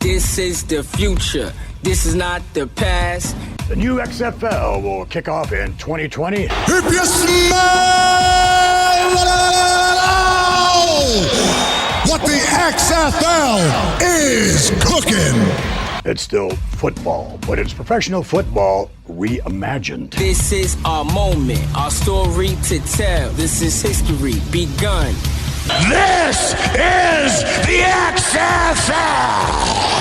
This is the future. This is not the past. The new XFL will kick off in 2020. If you smell what the XFL is cooking. It's still football, but it's professional football reimagined. This is our moment, our story to tell. This is history begun. This is the XFL.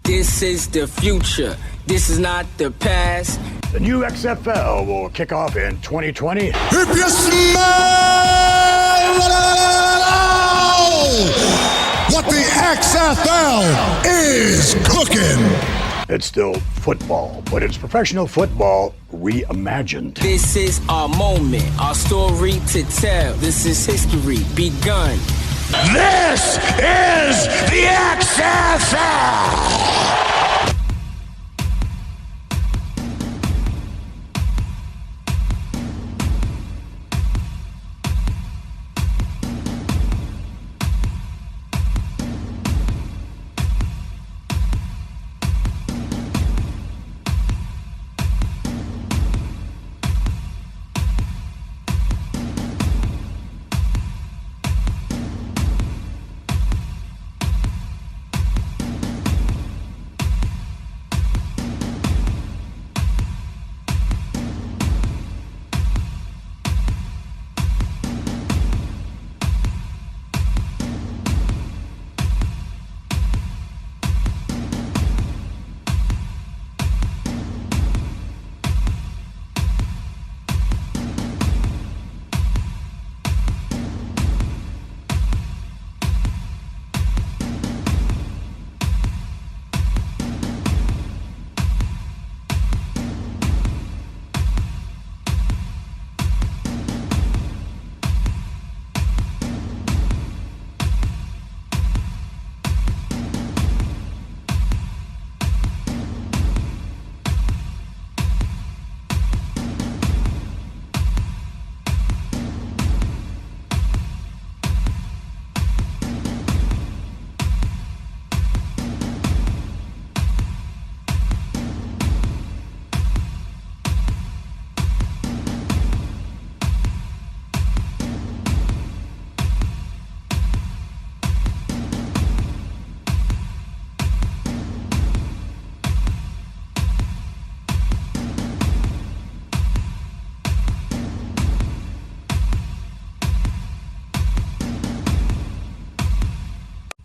This is the future. This is not the past. The new XFL will kick off in 2020. If you smell what the XFL is cooking. It's still football, but it's professional football reimagined. This is our moment, our story to tell. This is history begun. This is the XFL.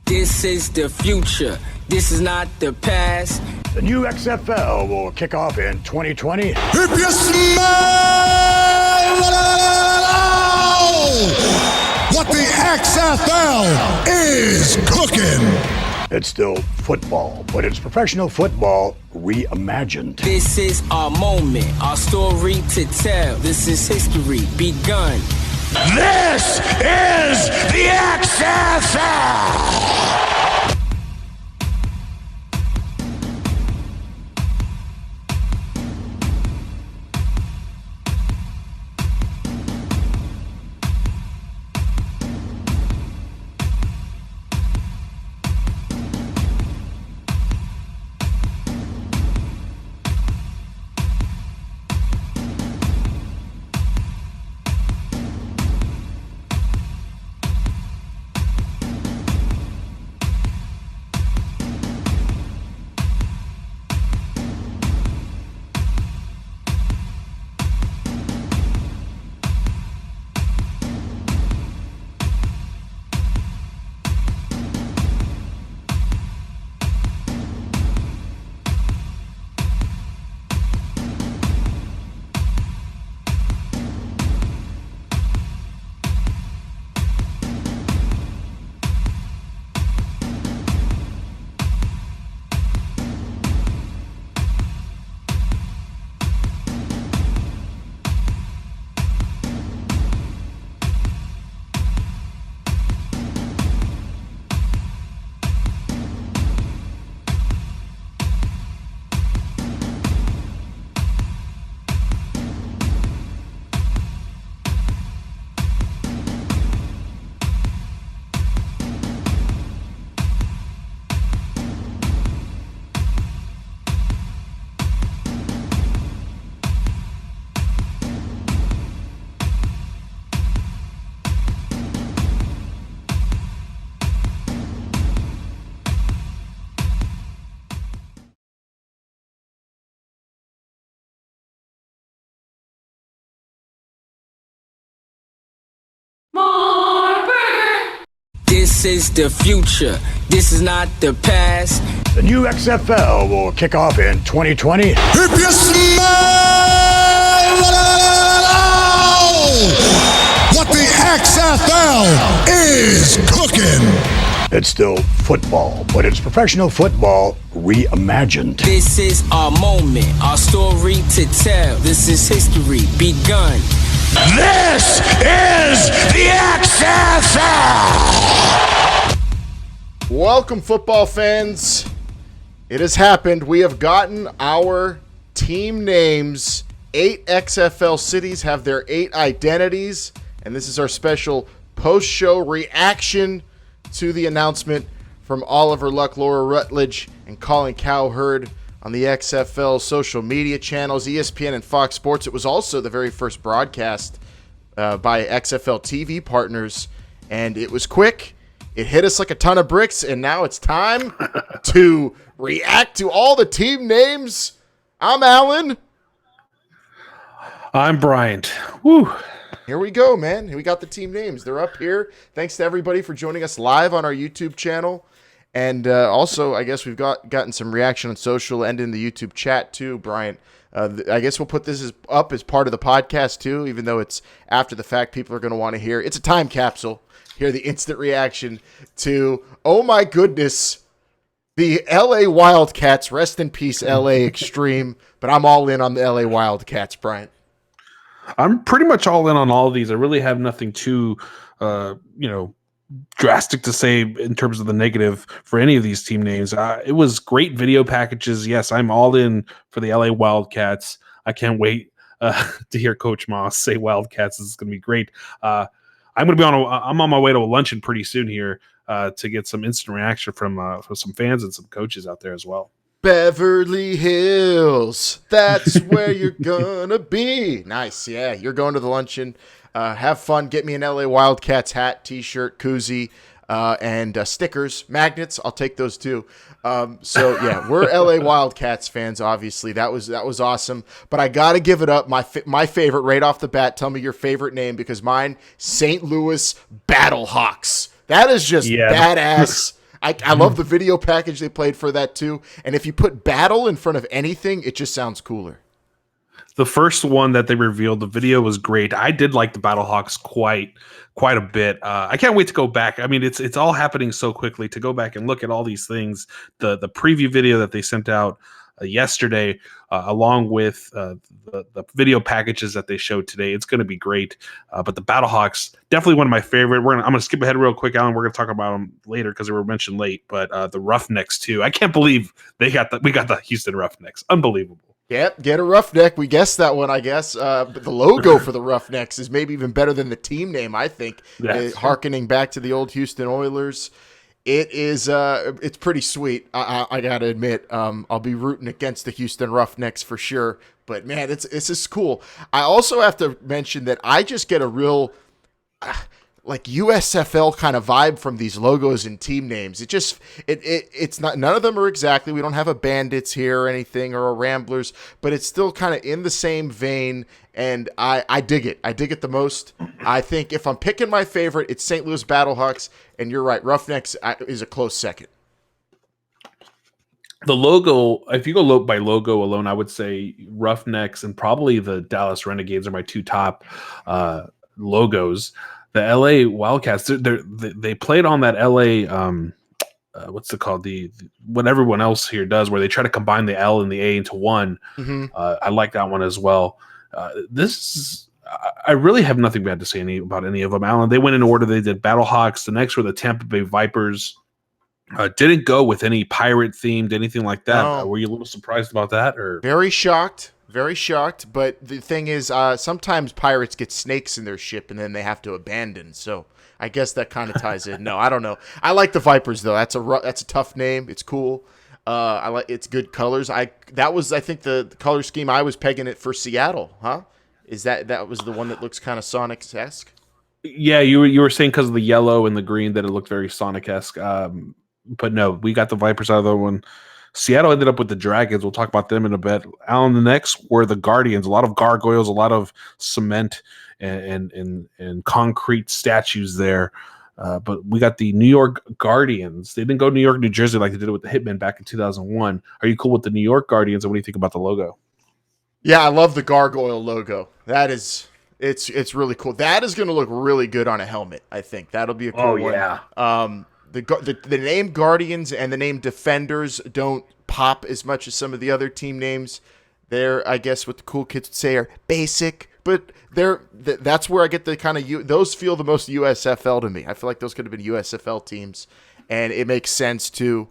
This is the future. This is not the past. The new XFL will kick off in 2020. If you smell what the XFL is cooking. It's still football, but it's professional football reimagined. This is our moment, our story to tell. This is history begun. This is the XFL. This is the future. This is not the past. The new XFL will kick off in 2020. If you smell what the XFL is cooking. It's still football, but it's professional football reimagined. This is our moment, our story to tell. This is history begun. This is the XFL. Welcome, football fans. It has happened. We have gotten our team names. 8 XFL cities have their 8 identities, and this is our special post-show reaction to the announcement from Oliver Luck, Laura Rutledge, and Colin Cowherd on the XFL social media channels, ESPN and Fox Sports. It was also the very first broadcast by XFL TV partners, and it was quick. It hit us like a ton of bricks, and now it's time to react to all the team names. I'm Alan. I'm Bryant. Woo. Here we go, man. We got the team names. They're up here. Thanks to everybody for joining us live on our YouTube channel. And also, I guess we've gotten some reaction on social and in the YouTube chat too, Bryant. I guess we'll put this up as part of the podcast too, even though it's after the fact. People are going to want to hear. It's a time capsule. Hear the instant reaction to, oh my goodness, the LA Wildcats. Rest in peace, LA Extreme. But I'm all in on the LA Wildcats, Bryant. I'm pretty much all in on all of these. I really have nothing too, drastic to say in terms of the negative for any of these team names. It was great video packages. Yes, I'm all in for the LA Wildcats. I can't wait to hear Coach Moss say Wildcats. This is going to be great. I'm on my way to a luncheon pretty soon here to get some instant reaction from some fans and some coaches out there as well. Beverly Hills, that's where you're gonna be. Nice, yeah. You're going to the luncheon. Have fun. Get me an LA Wildcats hat, t-shirt, koozie, and stickers, magnets. I'll take those too. So yeah, we're LA Wildcats fans. Obviously, that was awesome. But I gotta give it up. My favorite right off the bat. Tell me your favorite name, because mine, St. Louis Battlehawks. That is just badass. I love the video package they played for that too. And if you put battle in front of anything, it just sounds cooler. The first one that they revealed, the video was great. I did like the Battlehawks quite a bit. I can't wait to go back. I mean, it's all happening so quickly. To go back and look at all these things, the preview video that they sent out yesterday, along with the video packages that they showed today, it's going to be great. But the Battlehawks, definitely one of my favorite. I'm going to skip ahead real quick, Alan. We're going to talk about them later because they were mentioned late. But the Roughnecks too. I can't believe we got the Houston Roughnecks. Unbelievable. Yep, get a Roughneck. We guessed that one, I guess. But the logo for the Roughnecks is maybe even better than the team name, I think. Harkening back to the old Houston Oilers. It is it's pretty sweet. I gotta admit. I'll be rooting against the Houston Roughnecks for sure. But man, it's just cool. I also have to mention that I just get a real like USFL kind of vibe from these logos and team names. It's not, none of them are exactly, we don't have a Bandits here or anything or a Ramblers, but it's still kind of in the same vein. And I dig it. I dig it the most. I think if I'm picking my favorite, it's St. Louis Battlehawks. And you're right, Roughnecks is a close second. The logo, if you go by logo alone, I would say Roughnecks and probably the Dallas Renegades are my two top logos. The LA Wildcats, they played on that LA, what's it called? What everyone else here does, where they try to combine the L and the A into one. Mm-hmm. I like that one as well. I really have nothing bad to say about any of them, Alan. They went in order. They did Battlehawks. The next were the Tampa Bay Vipers. Didn't go with any pirate themed, anything like that. No. Were you a little surprised about that? Or very shocked. Very shocked, but the thing is, sometimes pirates get snakes in their ship and then they have to abandon. So I guess that kind of ties in. No, I don't know. I like the Vipers though. That's a tough name. It's cool. I like it's good colors. I think the color scheme I was pegging it for Seattle. Huh? Is that was the one that looks kind of Sonic-esque? Yeah, you were saying because of the yellow and the green that it looked very Sonic-esque. But no, we got the Vipers out of the one. Seattle ended up with the Dragons. We'll talk about them in a bit. Alan, the next were the Guardians. A lot of gargoyles, a lot of cement and concrete statues there. But we got the New York Guardians. They didn't go New York, New Jersey like they did with the Hitmen back in 2001. Are you cool with the New York Guardians? And what do you think about the logo? Yeah, I love the gargoyle logo. It's really cool. That is going to look really good on a helmet, I think. That'll be a cool one. Yeah. The name Guardians and the name Defenders don't pop as much as some of the other team names. They're, I guess, what the cool kids would say are basic, but that's where I get the kind of those feel the most USFL to me. I feel like those could have been USFL teams, and it makes sense too.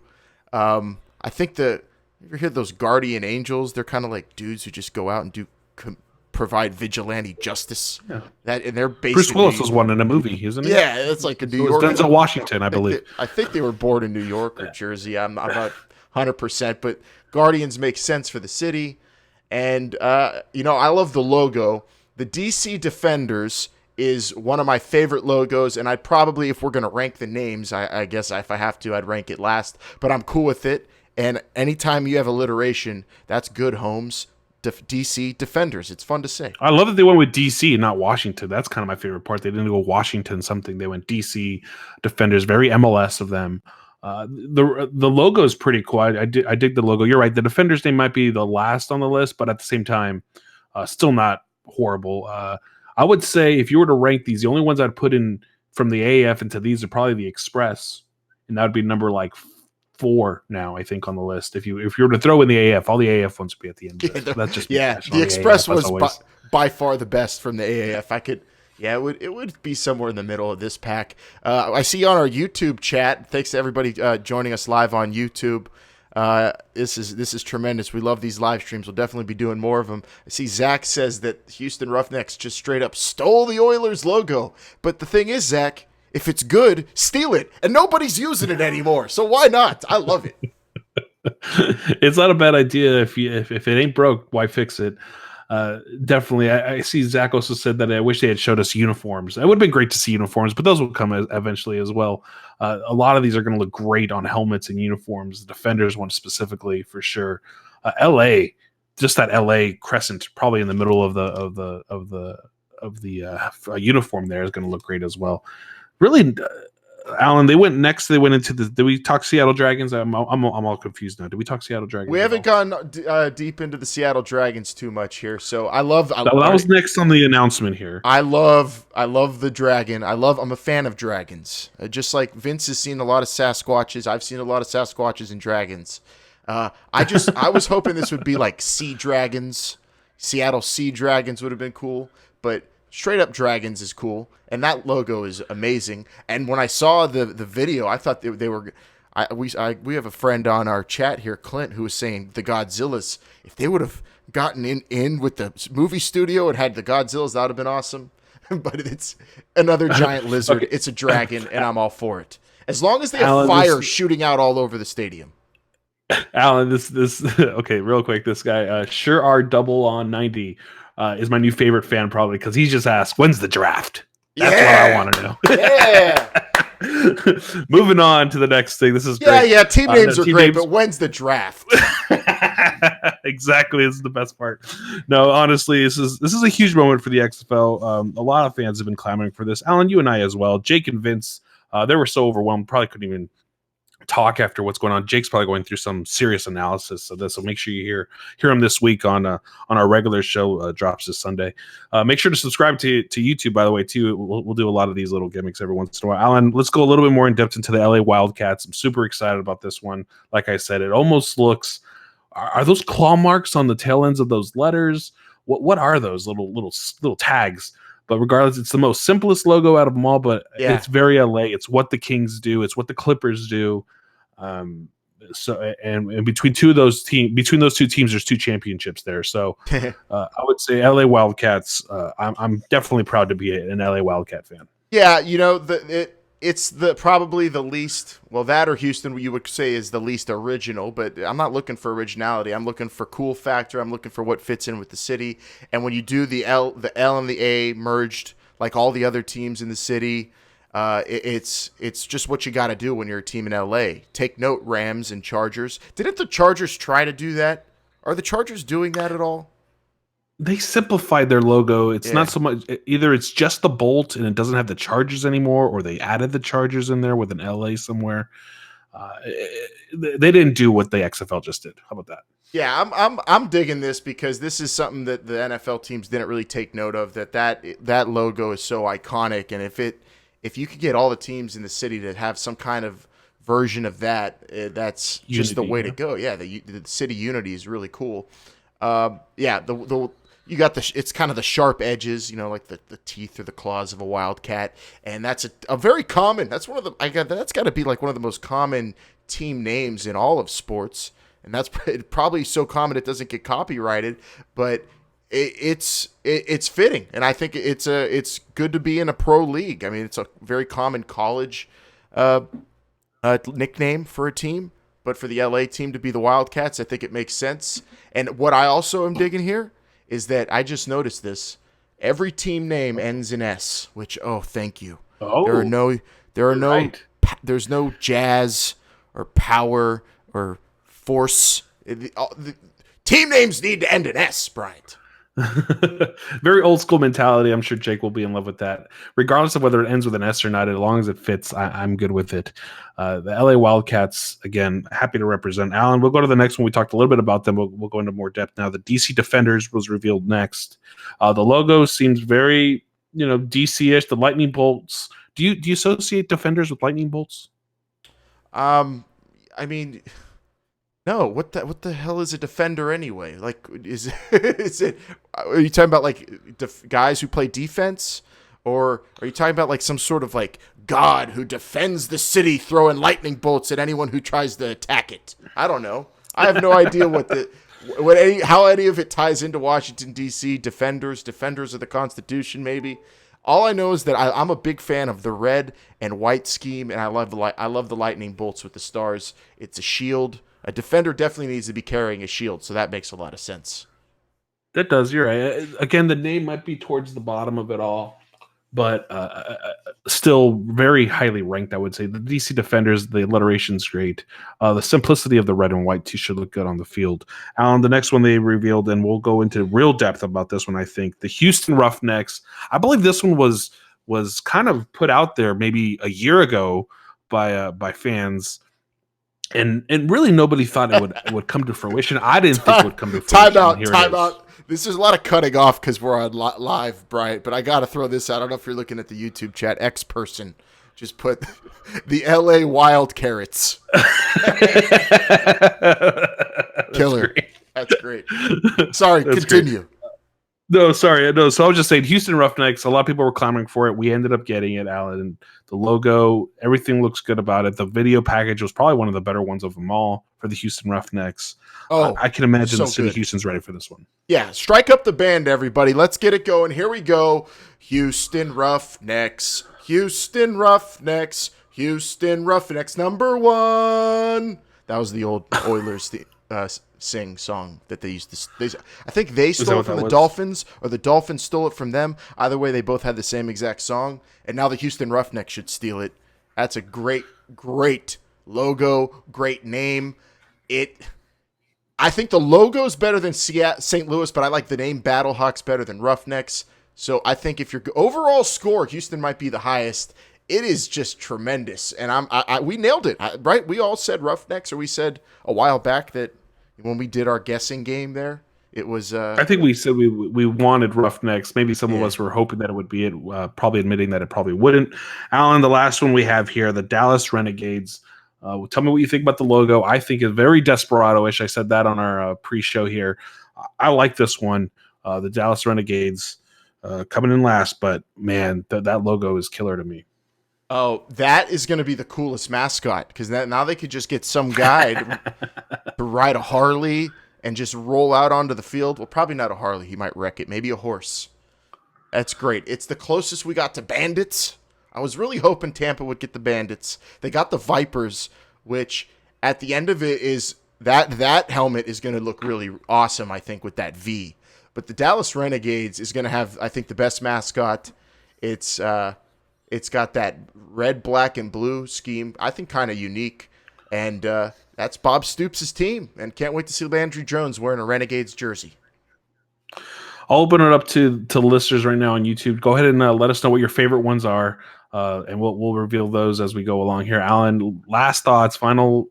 I think you ever hear those Guardian Angels? They're kind of like dudes who just go out and provide vigilante justice. Yeah. And they're basically Bruce Willis was one in a movie, isn't he? Yeah, it's like a New York. Denzel Washington, I believe. I think they were born in New York or Jersey. I'm not 100%, but Guardians make sense for the city. And I love the logo. The DC Defenders is one of my favorite logos, and I'd probably, if we're going to rank the names, I guess if I have to, I'd rank it last. But I'm cool with it. And anytime you have alliteration, that's good, Holmes. DC Defenders. It's fun to say. I love that they went with DC and not Washington. That's kind of my favorite part. They didn't go Washington something. They went DC Defenders. Very MLS of them. The logo is pretty cool. I dig the logo. You're right. The Defenders name might be the last on the list, but at the same time, still not horrible. I would say if you were to rank these, the only ones I'd put in from the AAF into these are probably the Express, and that would be number like 4 now, I think, on the list. If you were to throw in the AAF, all the AAF ones would be at the end. That's just the Express AAF, was by far the best from the AAF. It would be somewhere in the middle of this pack. I see on our YouTube chat. Thanks to everybody joining us live on YouTube. This is tremendous. We love these live streams. We'll definitely be doing more of them. I see Zach says that Houston Roughnecks just straight up stole the Oilers logo. But the thing is, Zach, if it's good, steal it. And nobody's using it anymore. So why not? I love it. It's not a bad idea. If it ain't broke, why fix it? Definitely. I see Zach also said that I wish they had showed us uniforms. It would have been great to see uniforms, but those will come eventually as well. A lot of these are going to look great on helmets and uniforms. The Defenders one specifically, for sure. LA, just that LA crescent, probably in the middle of the uniform there, is going to look great as well. Really, Alan, they went next. They went into the. Did we talk Seattle Dragons? I'm all confused now. Did we talk Seattle Dragons? We haven't gone deep into the Seattle Dragons too much here. So I love. That was next on the announcement here. I love the dragon. I'm a fan of dragons. Just like Vince has seen a lot of Sasquatches, I've seen a lot of Sasquatches and dragons. I was hoping this would be like Sea Dragons. Seattle Sea Dragons would have been cool, but straight up Dragons is cool, and that logo is amazing. And when I saw the video, I thought they were. We have a friend on our chat here, Clint, who was saying the Godzillas. If they would have gotten in with the movie studio and had the Godzillas, that would have been awesome. But it's another giant lizard. Okay. It's a dragon, and I'm all for it. As long as they have fire shooting out all over the stadium. Alan, this okay, real quick. This guy, sure are double on 90, is my new favorite fan probably because he just asked, "When's the draft?" That's what I want to know. Yeah. Moving on to the next thing. This is great. Yeah. Team names are great, but when's the draft? Exactly. This is the best part. No, honestly, this is a huge moment for the XFL. A lot of fans have been clamoring for this. Alan, you and I as well. Jake and Vince, they were so overwhelmed, probably couldn't even talk after what's going on. Jake's probably going through some serious analysis of this, so make sure you hear him this week on our regular show, drops this Sunday. Make sure to subscribe to YouTube, by the way, too. We'll do a lot of these little gimmicks every once in a while. Alan, let's go a little bit more in depth into the LA Wildcats. I'm super excited about this one. Like I said, it almost looks. Are those claw marks on the tail ends of those letters? What are those little tags? But regardless, it's the most simplest logo out of them all. But It's very LA. It's what the Kings do. It's what the Clippers do. So between those two teams, there's 2 championships there. So I would say LA Wildcats. I'm definitely proud to be an LA Wildcat fan. Yeah, it's probably the least. Well, that or Houston, you would say is the least original. But I'm not looking for originality. I'm looking for cool factor. I'm looking for what fits in with the city. And when you do the L and the A merged, like all the other teams in the city. It's just what you got to do when you're a team in LA. Take note, Rams and Chargers. Didn't the Chargers try to do that? Are the Chargers doing that at all? They simplified their logo. It's not so much either it's just the bolt and it doesn't have the Chargers anymore, or they added the Chargers in there with an LA somewhere. They didn't do what the XFL just did. How about that? Yeah, I'm digging this because this is something that the NFL teams didn't really take note of. That logo is so iconic, and if you could get all the teams in the city to have some kind of version of that, that's unity, just the way to go. Yeah, the city unity is really cool. You got it's kind of the sharp edges, like the teeth or the claws of a wildcat, and that's a very common. That's that's got to be like one of the most common team names in all of sports, and that's probably so common it doesn't get copyrighted, but. It's fitting, and I think it's good to be in a pro league. I mean, it's a very common college nickname for a team, but for the LA team to be the Wildcats, I think it makes sense. And what I also am digging here is that I just noticed this: every team name ends in S, which thank you. There's no jazz or power or force. The team names need to end in S, Bryant. Very old school mentality. I'm sure Jake will be in love with that, regardless of whether it ends with an S or not. As long as it fits, I'm good with it. The LA Wildcats, again, happy to represent. Alan, we'll go to the next one. We talked a little bit about them. We'll go into more depth now. The DC Defenders was revealed next. The logo seems very, DC-ish. The lightning bolts. Do you associate Defenders with lightning bolts? I mean. No, what the hell is a defender anyway? Like, is it? Are you talking about like guys who play defense, or are you talking about like some sort of like god who defends the city, throwing lightning bolts at anyone who tries to attack it? I don't know. I have no idea how any of it ties into Washington D.C. Defenders of the Constitution, maybe. All I know is that I'm a big fan of the red and white scheme, and I love the lightning bolts with the stars. It's a shield. A defender definitely needs to be carrying a shield, so that makes a lot of sense. That does. You're right. Again, the name might be towards the bottom of it all, but still very highly ranked, I would say. The DC Defenders, the alliteration's great. The simplicity of the red and white tee should look good on the field. Alan, the next one they revealed, and we'll go into real depth about this one, I think. The Houston Roughnecks. I believe this one was was kind of put out there maybe a year ago by fans. And really nobody thought it would come to fruition. I didn't think it would come to fruition. Time out. This is a lot of cutting off because we're on live, Brian, but I got to throw this out. I don't know if you're looking at the YouTube chat. X person just put the LA Wild Carrots. Killer. That's great. Sorry, continue. Great. No, sorry. No, so I was just saying Houston Roughnecks, a lot of people were clamoring for it. We ended up getting it, Alan. The logo, everything looks good about it. The video package was probably one of the better ones of them all for the Houston Roughnecks. I can imagine the city of Houston's ready for this one. Yeah, strike up the band, everybody. Let's get it going. Here we go. Houston Roughnecks. Houston Roughnecks. Houston Roughnecks #1. That was the old Oilers sing song that they used to. I think they stole it from the Dolphins, or the Dolphins stole it from them. Either way, they both had the same exact song, and now the Houston Roughnecks should steal it. That's a great logo, great name. I think the logo's better than St. Louis, but I like the name Battlehawks better than Roughnecks. So I think if your overall score, Houston might be the highest. It is just tremendous, and we nailed it, right? We all said Roughnecks, or we said a while back that when we did our guessing game there, it was. I think we said we wanted Roughnecks. Maybe some of us were hoping that it would be it. Probably admitting that it probably wouldn't. Alan, the last one we have here, the Dallas Renegades. Tell me what you think about the logo. I think it's very Desperado-ish. I said that on our pre-show here. I like this one. The Dallas Renegades coming in last, but man, that logo is killer to me. Oh, that is going to be the coolest mascot, because now they could just get some guy to ride a Harley and just roll out onto the field. Well, probably not a Harley. He might wreck it. Maybe a horse. That's great. It's the closest we got to Bandits. I was really hoping Tampa would get the Bandits. They got the Vipers, which at the end of it is that helmet is going to look really awesome, I think, with that V. But the Dallas Renegades is going to have, I think, the best mascot. It's got that red, black, and blue scheme. I think kind of unique. And that's Bob Stoops' team. And can't wait to see Landry Jones wearing a Renegades jersey. I'll open it up to listeners right now on YouTube. Go ahead and let us know what your favorite ones are. And we'll reveal those as we go along here. Alan, last thoughts, final,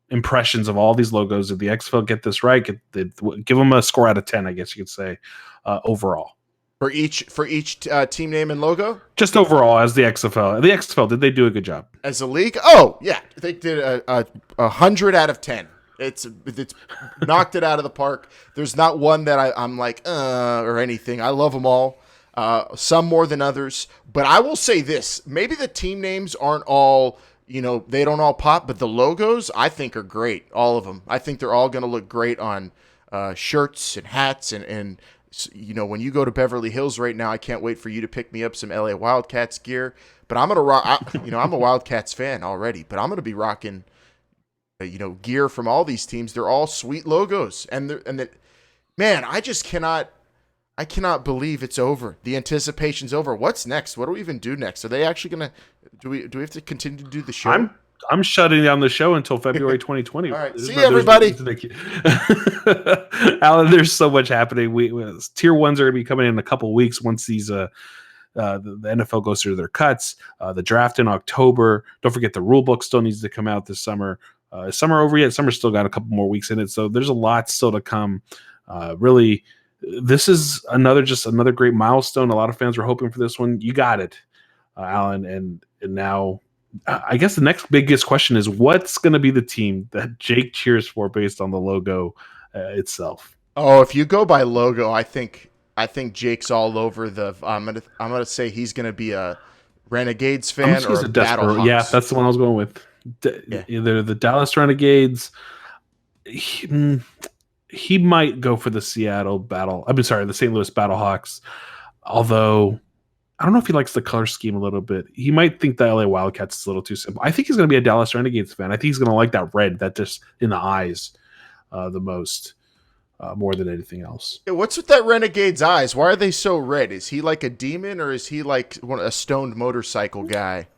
impressions of all these logos. Did the XFL get this right? Give them a score out of 10, I guess you could say, overall. For each team name and logo? Just overall as the XFL. The XFL, did they do a good job? As a league? Oh, yeah. They did a 100 out of 10. It's knocked it out of the park. There's not one that I'm like, or anything. I love them all. Some more than others. But I will say this. Maybe the team names aren't all, they don't all pop, but the logos I think are great. All of them. I think they're all going to look great on shirts and hats and when you go to Beverly Hills right now, I can't wait for you to pick me up some LA Wildcats gear. But I'm going to rock, I'm a Wildcats fan already, but I'm going to be rocking, gear from all these teams. They're all sweet logos. Man, I cannot believe it's over. The anticipation's over. What's next? What do we even do next? Are they actually going to, do we have to continue to do the show? I'm shutting down the show until February 2020. All right, see you, everybody. Alan, there's so much happening. Tier 1s are going to be coming in a couple of weeks once these the NFL goes through their cuts. The draft in October. Don't forget the rule book still needs to come out this summer. Is summer over yet? Summer's still got a couple more weeks in it, so there's a lot still to come. Really, this is another great milestone. A lot of fans were hoping for this one. You got it, Alan, and now. I guess the next biggest question is what's going to be the team that Jake cheers for based on the logo itself. Oh, if you go by logo, I think Jake's all over the. I'm gonna say he's going to be a Renegades fan or a Battlehawks. Yeah, that's the one I was going with. Either the Dallas Renegades. He might go for the the St. Louis Battlehawks. Although. I don't know if he likes the color scheme a little bit. He might think the LA Wildcats is a little too simple. I think he's going to be a Dallas Renegades fan. I think he's going to like that red, that just in the eyes the most, more than anything else. Yeah, what's with that Renegade's eyes? Why are they so red? Is he like a demon or is he like a stoned motorcycle guy?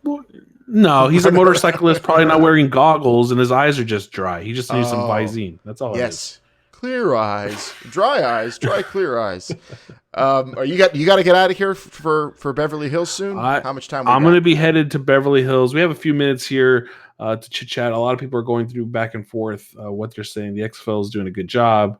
No, he's a motorcyclist, probably not wearing goggles, and his eyes are just dry. He just needs some Visine. That's all. Yes. clear eyes, dry clear eyes. You got to get out of here for Beverly Hills soon. How much time? I'm going to be headed to Beverly Hills. We have a few minutes here to chit chat. A lot of people are going through back and forth what they're saying. The XFL is doing a good job.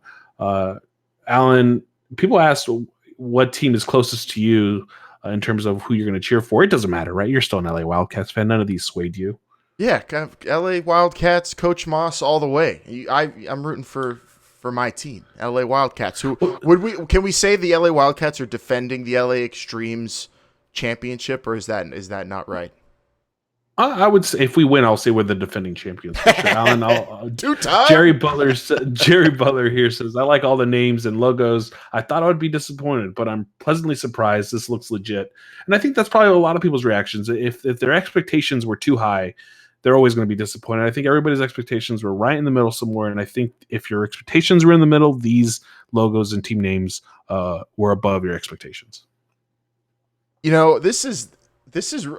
Alan, people asked what team is closest to you in terms of who you're going to cheer for. It doesn't matter, right? You're still an LA Wildcats fan. None of these swayed you. Yeah, kind of LA Wildcats, Coach Moss, all the way. I'm rooting for my team, LA Wildcats. Can we say the LA Wildcats are defending the LA Extremes championship, or is that not right? I would say if we win, I'll say we're the defending champions. For sure. Alan, 2 times. Jerry Butler here says, I like all the names and logos. I thought I would be disappointed, but I'm pleasantly surprised. This looks legit. And I think that's probably a lot of people's reactions. If their expectations were too high, they're always going to be disappointed. I think everybody's expectations were right in the middle somewhere. And I think if your expectations were in the middle, these logos and team names were above your expectations. This is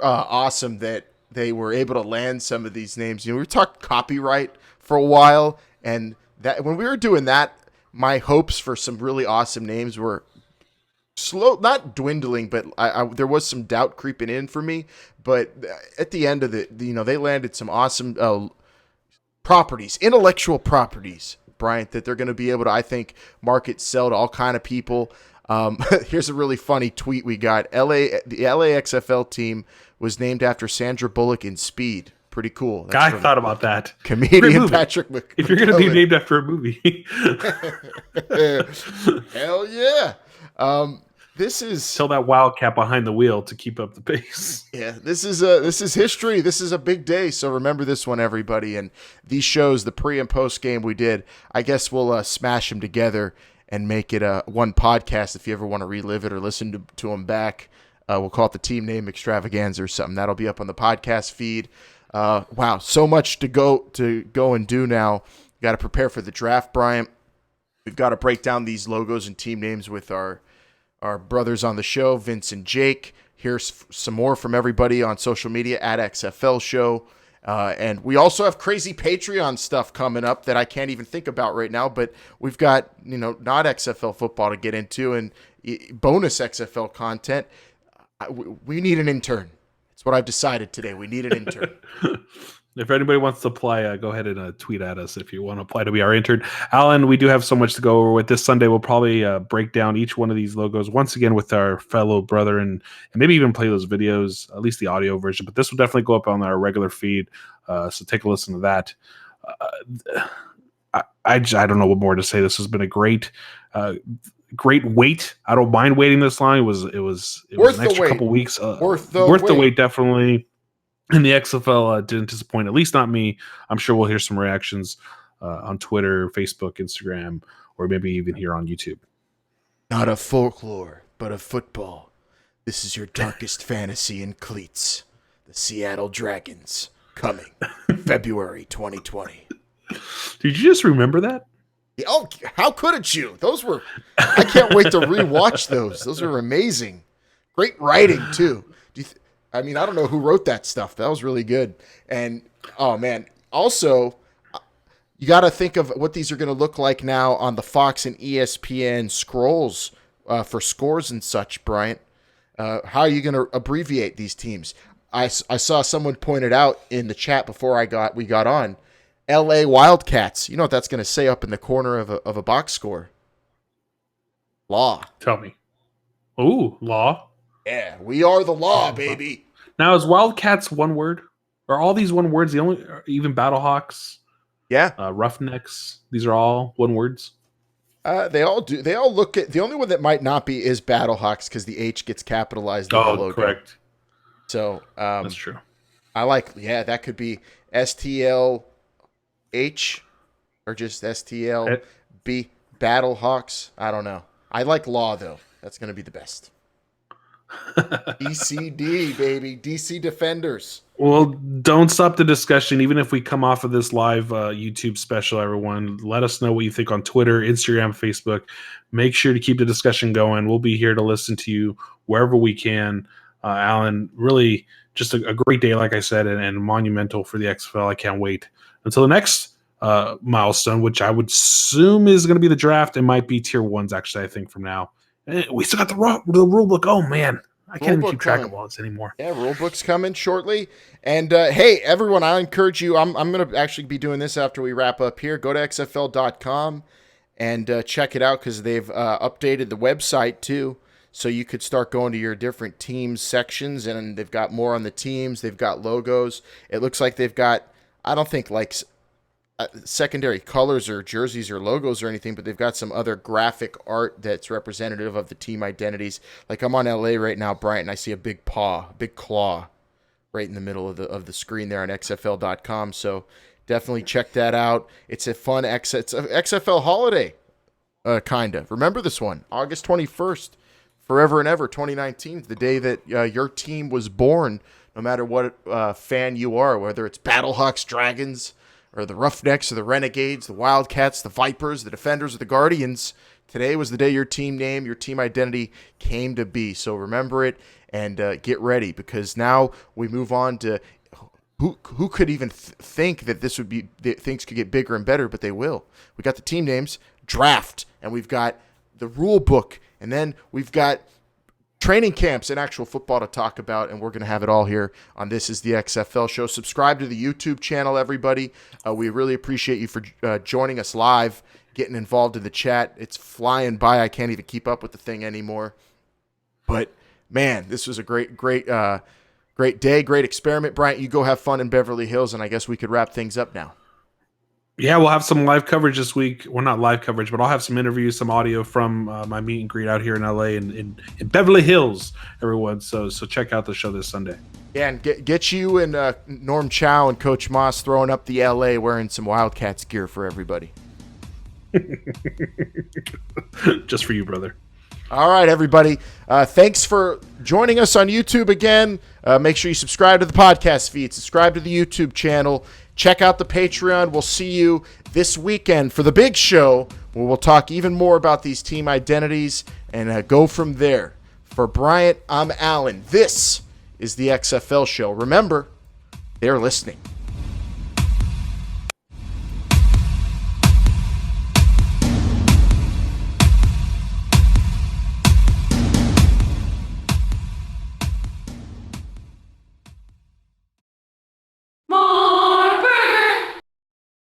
awesome that they were able to land some of these names. We were talking copyright for a while, and that when we were doing that, my hopes for some really awesome names were not dwindling, but there was some doubt creeping in for me. But at the end of they landed some awesome properties, intellectual properties, Bryant, that they're going to be able to, I think, market, sell to all kind of people. Here's a really funny tweet we got. The LA XFL team was named after Sandra Bullock in Speed. Pretty cool. I thought about that. Comedian Patrick McCullough. If you're going to be named after a movie. Hell yeah. This is tell that Wildcat behind the wheel to keep up the pace. Yeah, this is history. This is a big day. So remember this one, everybody. And these shows, the pre and post game we did, I guess we'll smash them together and make it one podcast. If you ever want to relive it or listen to them back, we'll call it the Team Name Extravaganza or something. That'll be up on the podcast feed. Wow, so much to go and do now. Got to prepare for the draft, Bryant. We've got to break down these logos and team names with our brothers on the show, Vince and Jake. Here's some more from everybody on social media at XFL Show. And we also have crazy Patreon stuff coming up that I can't even think about right now, but we've got, not XFL football to get into and bonus XFL content. We need an intern. That's what I've decided today. We need an intern. If anybody wants to apply, go ahead and tweet at us if you want to apply to be our intern. Alan, we do have so much to go over with. This Sunday, we'll probably break down each one of these logos once again with our fellow brother and maybe even play those videos, at least the audio version. But this will definitely go up on our regular feed, so take a listen to that. I don't know what more to say. This has been a great wait. I don't mind waiting this long. It was an extra couple weeks. Worth the wait, definitely. And the XFL didn't disappoint, at least not me. I'm sure we'll hear some reactions on Twitter, Facebook, Instagram, or maybe even here on YouTube. Not of folklore, but of football. This is your darkest fantasy in cleats. The Seattle Dragons, coming February 2020. Did you just remember that? Oh, how couldn't you? I can't wait to rewatch those. Those are amazing. Great writing, too. I don't know who wrote that stuff. That was really good. And, oh, man. Also, you got to think of what these are going to look like now on the Fox and ESPN scrolls for scores and such, Bryant. How are you going to abbreviate these teams? I saw someone pointed out in the chat before we got on, LA Wildcats. You know what that's going to say up in the corner of a box score? Law. Tell me. Ooh, law. Yeah, we are the law, baby. Now, is Wildcats one word? Are all these one words? Even Battlehawks? Yeah. Roughnecks? These are all one words? They all do. They all look at the only one that might not be is Battlehawks because the H gets capitalized in the logo. Correct. So that's true. That could be STLH or just STLB Battlehawks. I don't know. I like law though. That's going to be the best. DCD, baby. DC Defenders. Well, don't stop the discussion. Even if we come off of this live YouTube special, everyone, let us know what you think on Twitter, Instagram, Facebook. Make sure to keep the discussion going. We'll be here to listen to you wherever we can. Alan, really just a great day, like I said, and monumental for the XFL. I can't wait until the next milestone, which I would assume is going to be the draft. It might be tier ones, actually, I think, from now. We still got the rule book. Oh, man. I can't even keep track of all this anymore. Yeah, rule book's coming shortly. And, hey, everyone, I encourage you. I'm going to actually be doing this after we wrap up here. Go to XFL.com and check it out because they've updated the website, too. So you could start going to your different teams sections, and they've got more on the teams. They've got logos. It looks like they've got, I don't think, like secondary colors or jerseys or logos or anything, but they've got some other graphic art that's representative of the team identities. Like I'm on LA right now, Bryant, and I see a big paw, big claw right in the middle of the screen there on XFL.com. So definitely check that out. It's a fun it's a XFL holiday, kind of. Remember this one, August 21st, forever and ever, 2019, the day that your team was born, no matter what fan you are, whether it's Battlehawks, Dragons, or the Roughnecks, or the Renegades, the Wildcats, the Vipers, the Defenders, or the Guardians. Today was the day your team name, your team identity came to be. So remember it and get ready, because now we move on to who could even think that this would be things could get bigger and better, but they will. We got the team names, draft, and we've got the rule book, and then we've got training camps and actual football to talk about, and we're going to have it all here on This is the XFL Show. Subscribe to the YouTube channel, everybody. We really appreciate you for joining us live, getting involved in the chat. It's flying by. I can't even keep up with the thing anymore. But, man, this was a great day, great experiment. Bryant, you go have fun in Beverly Hills, and I guess we could wrap things up now. Yeah, we'll have some live coverage this week. Well, not live coverage, but I'll have some interviews, some audio from my meet and greet out here in LA and in Beverly Hills, everyone. So check out the show this Sunday. Yeah, and get you and Norm Chow and Coach Moss throwing up the LA wearing some Wildcats gear for everybody. Just for you, brother. All right, everybody. Thanks for joining us on YouTube again. Make sure you subscribe to the podcast feed, subscribe to the YouTube channel. Check out the Patreon. We'll see you this weekend for the big show, where we'll talk even more about these team identities and go from there. For Bryant, I'm Alan. This is the XFL Show. Remember, they're listening.